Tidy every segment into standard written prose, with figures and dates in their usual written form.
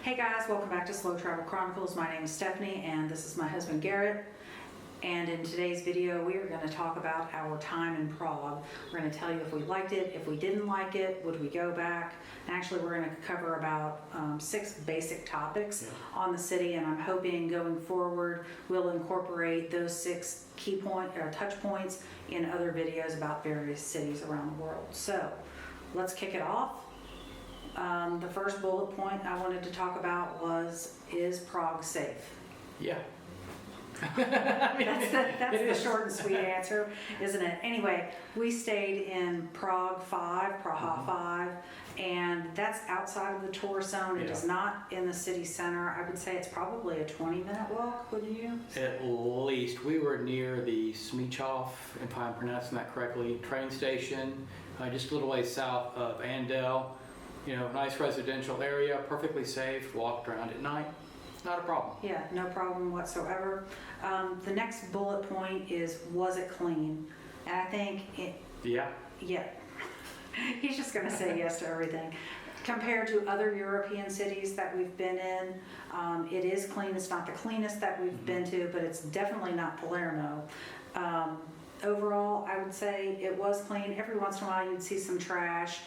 Hey guys, welcome back to Slow Travel Chronicles. My name is Stephanie and this is my husband Garrett. And in today's video, we are going to talk about our time in Prague. We're going to tell you if we liked it, if we didn't like it, would we go back? And actually, we're going to cover about 6 basic topics on the city, and I'm hoping going forward, we'll incorporate those 6 key touch points in other videos about various cities around the world. So let's kick it off. The first bullet point I wanted to talk about was, is Prague safe? Yeah. That's the short and sweet answer, isn't it? Anyway, we stayed in Prague 5, and that's outside of the tourist zone. It is not in the city center. I would say it's probably a 20-minute walk, wouldn't you? At least. We were near the Smichov, if I'm pronouncing that correctly, train station, just a little ways south of Andel. You know, nice residential area, perfectly safe, walked around at night. Not a problem. Yeah, no problem whatsoever. The next bullet point is, was it clean? And I think Yeah. He's just going to say yes to everything. Compared to other European cities that we've been in, it is clean. It's not the cleanest that we've been to, but it's definitely not Palermo. Overall, I would say it was clean. Every once in a while, you'd see some trash.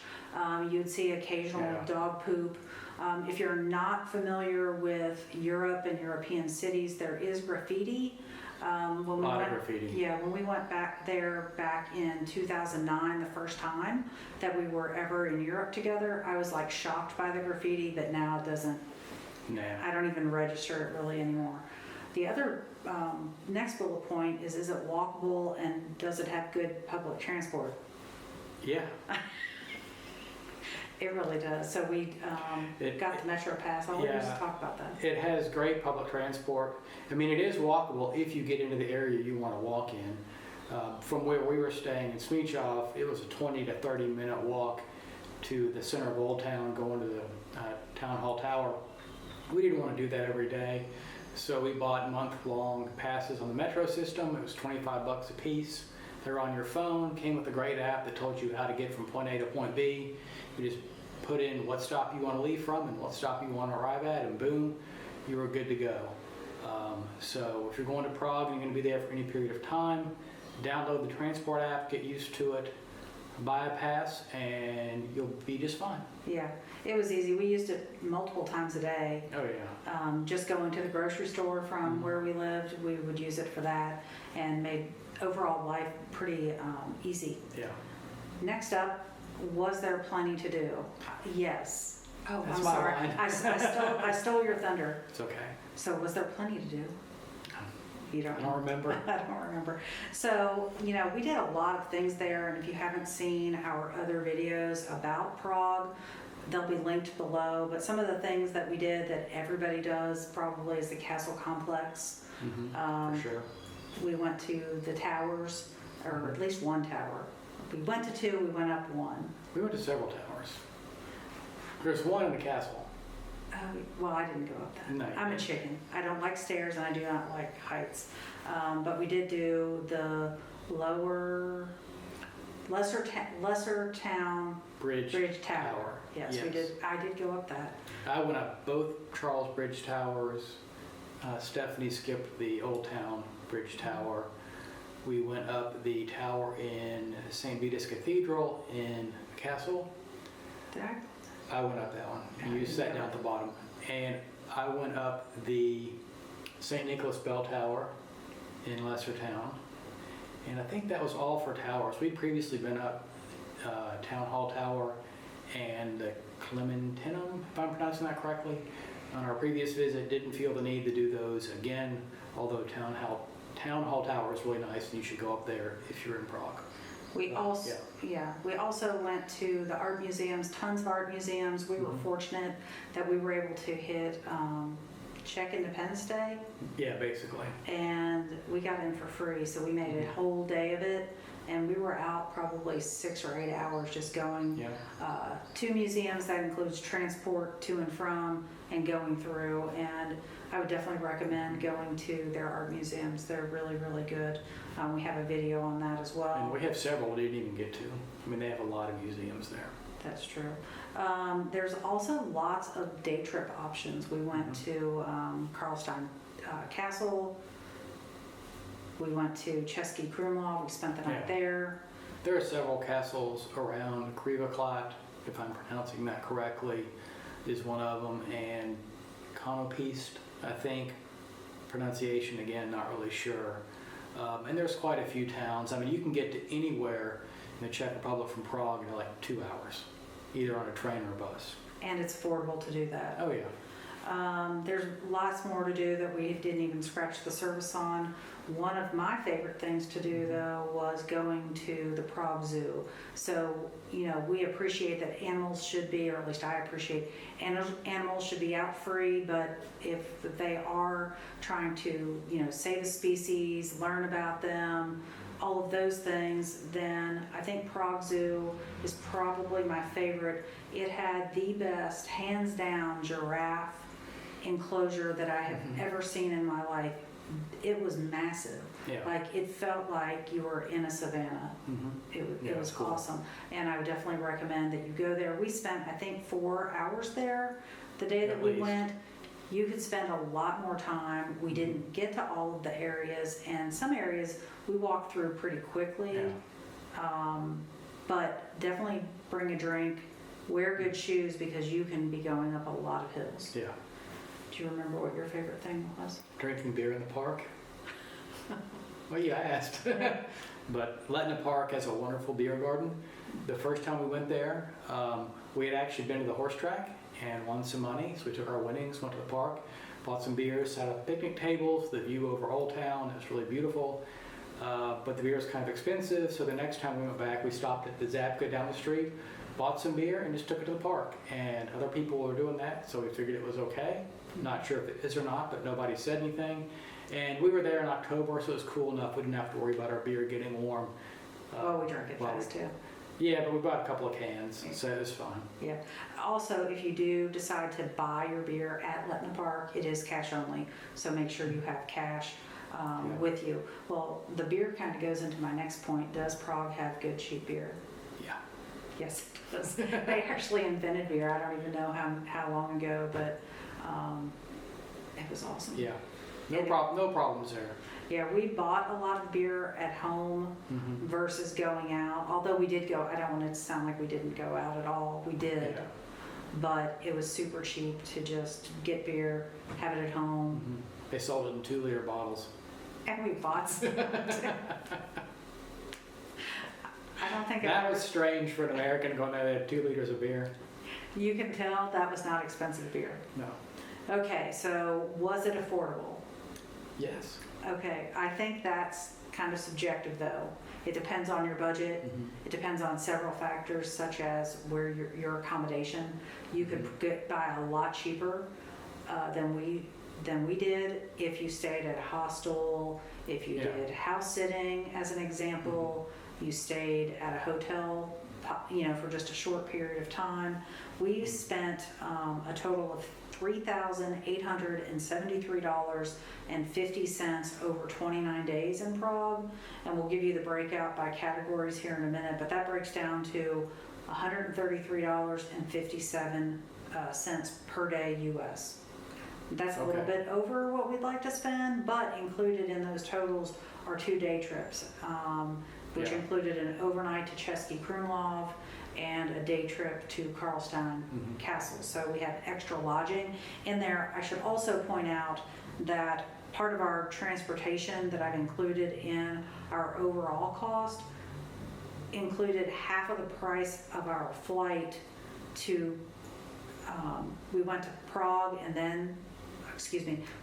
You'd see occasional dog poop. If you're not familiar with Europe and European cities, there is graffiti. Of graffiti. Yeah, when we went back there back in 2009, the first time that we were ever in Europe together, I was like shocked by the graffiti, but now it doesn't. Nah. I don't even register it really anymore. The other next bullet point is it walkable and does it have good public transport? Yeah. It really does. So we got the Metro Pass. I'll let you just talk about that. It has great public transport. I mean, it is walkable if you get into the area you want to walk in. From where we were staying in Smichov, it was a 20 to 30 minute walk to the center of Old Town, going to the Town Hall Tower. We didn't want to do that every day, so we bought month-long passes on the Metro system. It was $25 a piece. They're on your phone, came with a great app that told you how to get from point A to point B. You just put in what stop you want to leave from and what stop you want to arrive at, and boom, you were good to go. So if you're going to Prague and you're going to be there for any period of time, download the transport app, get used to it, buy a pass, and you'll be just fine. Yeah, it was easy. We used it multiple times a day. Oh yeah. Just going to the grocery store from where we lived, we would use it for that, and made overall life pretty easy. Yeah. Next up, was there plenty to do? Yes. Oh, That's I'm my sorry. line. I stole your thunder. It's okay. So was there plenty to do? You don't I don't remember. I don't remember. So, you know, we did a lot of things there, and if you haven't seen our other videos about Prague, they'll be linked below. But some of the things that we did that everybody does probably is the castle complex. For sure. We went to the towers, or at least one tower. We went to 2, we went up 1. We went to several towers. There's one in the castle. Well, I didn't go up that. No, I'm a chicken. I don't like stairs and I do not like heights. But we did do the lesser town bridge tower. Yes, we did. I did go up that. I went up both Charles Bridge Towers. Stephanie skipped the Old Town Bridge Tower. We went up the tower in St. Vitus Cathedral in the castle. Did I? I went up that one. And you sat down at the bottom. And I went up the St. Nicholas Bell Tower in Lesser Town. And I think that was all for towers. We'd previously been up Town Hall Tower and the Clementinum, if I'm pronouncing that correctly. On our previous visit, didn't feel the need to do those again, although Town Hall Tower is really nice and you should go up there if you're in Prague. We also went to the art museums, tons of art museums. We were fortunate that we were able to hit Czech Independence Day. Yeah, basically. And we got in for free, so we made a whole day of it. And we were out probably 6 or 8 hours just going to museums. That includes transport to and from and going through. And I would definitely recommend going to their art museums. They're really, really good. We have a video on that as well. And we have several we didn't even get to. I mean, they have a lot of museums there. That's true. There's also lots of day trip options. We went to Karlstein Castle. We went to Český Krumlov. We spent the night there. There are several castles around. Krivoklat, if I'm pronouncing that correctly, is one of them, and Konopist, I think. Pronunciation, again, not really sure. And there's quite a few towns. I mean, you can get to anywhere in the Czech Republic from Prague in like 2 hours, either on a train or a bus. And it's affordable to do that. Oh, yeah. There's lots more to do that we didn't even scratch the surface on. One of my favorite things to do, though, was going to the Prague Zoo. So, you know, we appreciate that animals should be, or at least I appreciate, animals should be out free, but if they are trying to, you know, save a species, learn about them, all of those things, then I think Prague Zoo is probably my favorite. It had the best, hands down, giraffe enclosure that I have ever seen in my life. It was massive. Yeah. Like, it felt like you were in a savannah. It was cool. awesome. And I would definitely recommend that you go there. We spent, I think, 4 hours there the day that we went. You could spend a lot more time. We didn't get to all of the areas, and some areas we walked through pretty quickly. But definitely bring a drink, wear good shoes, because you can be going up a lot of hills. Yeah. Do you remember what your favorite thing was? Drinking beer in the park. Well, you asked. But Letna Park has a wonderful beer garden. The first time we went there, we had actually been to the horse track and won some money. So we took our winnings, went to the park, bought some beers, sat at picnic tables, the view over Old Town. It was really beautiful. But the beer was kind of expensive. So the next time we went back, we stopped at the Zabka down the street, bought some beer, and just took it to the park. And other people were doing that, so we figured it was okay. Not sure if it is or not, but nobody said anything. And we were there in October, so it was cool enough. We didn't have to worry about our beer getting warm. Well, we drank it fast too. Yeah, but we bought a couple of cans, so it was fun. Yeah. Also, if you do decide to buy your beer at Letna Park, it is cash only. So make sure you have cash with you. Well, the beer kind of goes into my next point. Does Prague have good, cheap beer? Yeah. Yes, it does. They actually invented beer. I don't even know how long ago, but it was awesome. Yeah. No problems there. Yeah, we bought a lot of beer at home versus going out. Although we did go, I don't want it to sound like we didn't go out at all. We did. Yeah. But it was super cheap to just get beer, have it at home. They sold it in 2-liter bottles. And we bought some. I don't think That was strange for an American going there. They had 2 liters of beer. You can tell that was not expensive beer. No. Okay, so was it affordable? Yes. Okay, I think that's kind of subjective though. It depends on your budget. It depends on several factors such as where your accommodation. You could buy a lot cheaper than we did if you stayed at a hostel, if you did house sitting as an example, you stayed at a hotel, you know, for just a short period of time. We spent a total of $3,873.50 over 29 days in Prague, and we'll give you the breakout by categories here in a minute, but that breaks down to $133.57 per day US. That's a little bit over what we'd like to spend, but included in those totals are 2 day trips, which included an overnight to Český Krumlov and a day trip to Karlstein Castle. So we have extra lodging in there. I should also point out that part of our transportation that I've included in our overall cost included half of the price of our flight to, we went to Prague and then,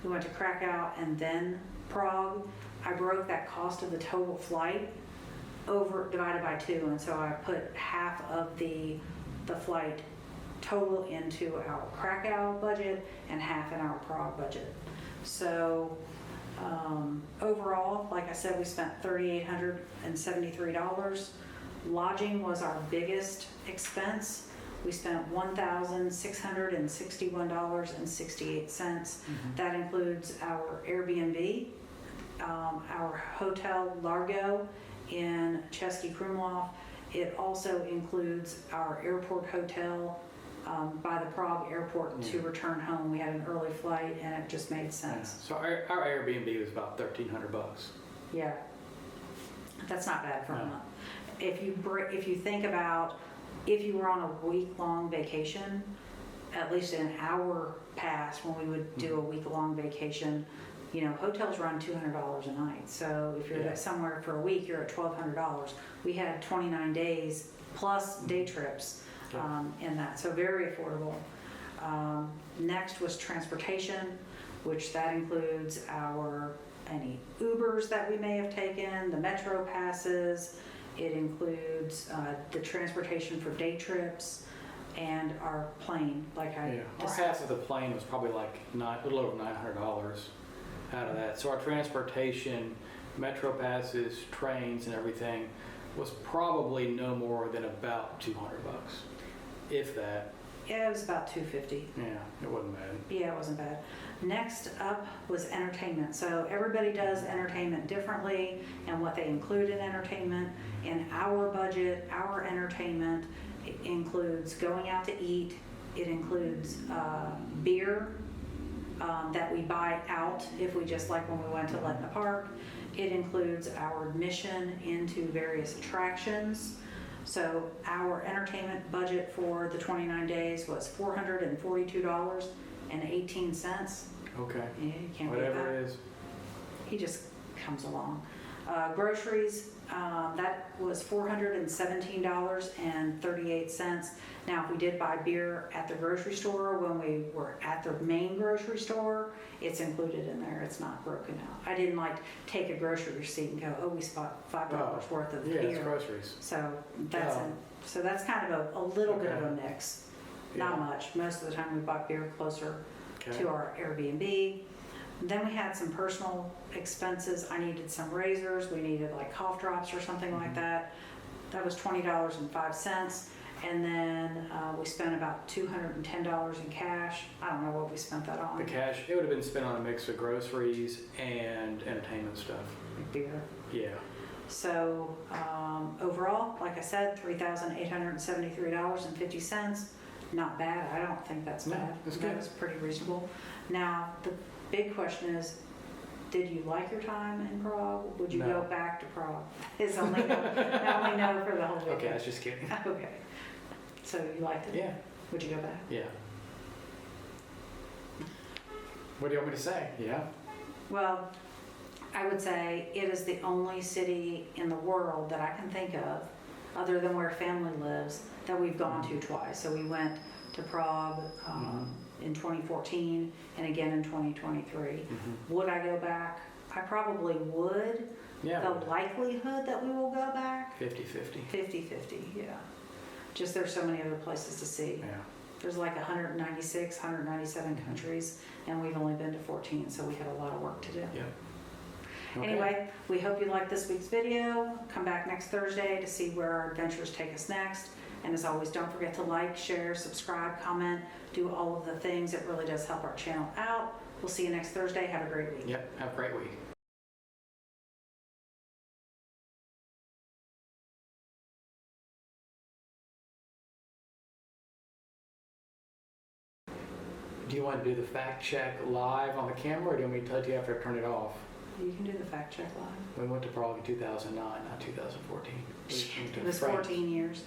we went to Krakow and then Prague. I broke that cost of the total flight divided by 2, and so I put half of the flight total into our Krakow budget and half in our Prague budget. So overall, like I said, we spent $3,873. Lodging was our biggest expense. We spent $1,661.68. That includes our Airbnb, our Hotel Largo in Český Krumlov, It also includes our airport hotel by the Prague airport to return home. We had an early flight and it just made Yeah. sense. So our Airbnb was about $1,300. Yeah, that's not bad for a No. month. If you think about if you were on a week-long vacation, at least in our past when we would do a week-long vacation, you know, hotels run $200 a night. So if you're somewhere for a week, you're at $1,200. We had 29 days plus day trips in that, so very affordable. Next was transportation, which that includes any Ubers that we may have taken, the Metro passes. It includes the transportation for day trips and our plane, like I Our half of the plane was probably like a little over $900 out of that. So our transportation, Metro passes, trains and everything was probably no more than about $200, if that. Yeah, it was about $250. Yeah, it wasn't bad. Yeah, it wasn't bad. Next up was entertainment. So everybody does entertainment differently and what they include in entertainment. In our budget, our entertainment includes going out to eat. It includes beer that we buy out if we just like when we went to Letna Park. It includes our admission into various attractions. So our entertainment budget for the 29 days was $442.18. Okay. Yeah, you can't beat Whatever that. it is. He just comes along. Groceries, that was $417.38. Now, if we did buy beer at the grocery store when we were at the main grocery store, it's included in there. It's not broken out. I didn't like take a grocery receipt and go, oh, we spent $5 worth of Yeah, it's beer. groceries. So that's so that's kind of a little bit of a mix. Not much. Most of the time we bought beer closer to our Airbnb. Then we had some personal expenses. I needed some razors. We needed like cough drops or something like that. That was $20.05. And then we spent about $210 in cash. I don't know what we spent that on. The cash, it would have been spent on a mix of groceries and entertainment stuff. Beer. Yeah. So overall, like I said, $3,873.50. Not bad. I don't think that's No, bad. that's good. That was pretty reasonable. Now, the big question is, did you like your time in Prague? Would you No. go back to Prague? It's only no for the whole weekend. Okay, I was just kidding. Okay. So you liked it? Yeah. Would you go back? Yeah. What do you want me to say? Yeah. Well, I would say it is the only city in the world that I can think of, other than where family lives, that we've gone to twice. So we went to Prague in 2014 and again in 2023. Would I go back? I probably would. Yeah. The likelihood that we will go back? 50-50. 50-50, yeah. Just there's so many other places to see. Yeah. There's like 196, 197 countries, and we've only been to 14, so we have a lot of work to do. Yeah. Okay. Anyway, we hope you liked this week's video. Come back next Thursday to see where our adventures take us next. And as always, don't forget to like, share, subscribe, comment, do all of the things. It really does help our channel out. We'll see you next Thursday. Have a great week. Yep. Have a great week. Do you want to do the fact check live on the camera, or do you want me to tell you after I turn it off? You can do the fact check live. We went to Prague in 2009, not 2014. It was 14 years.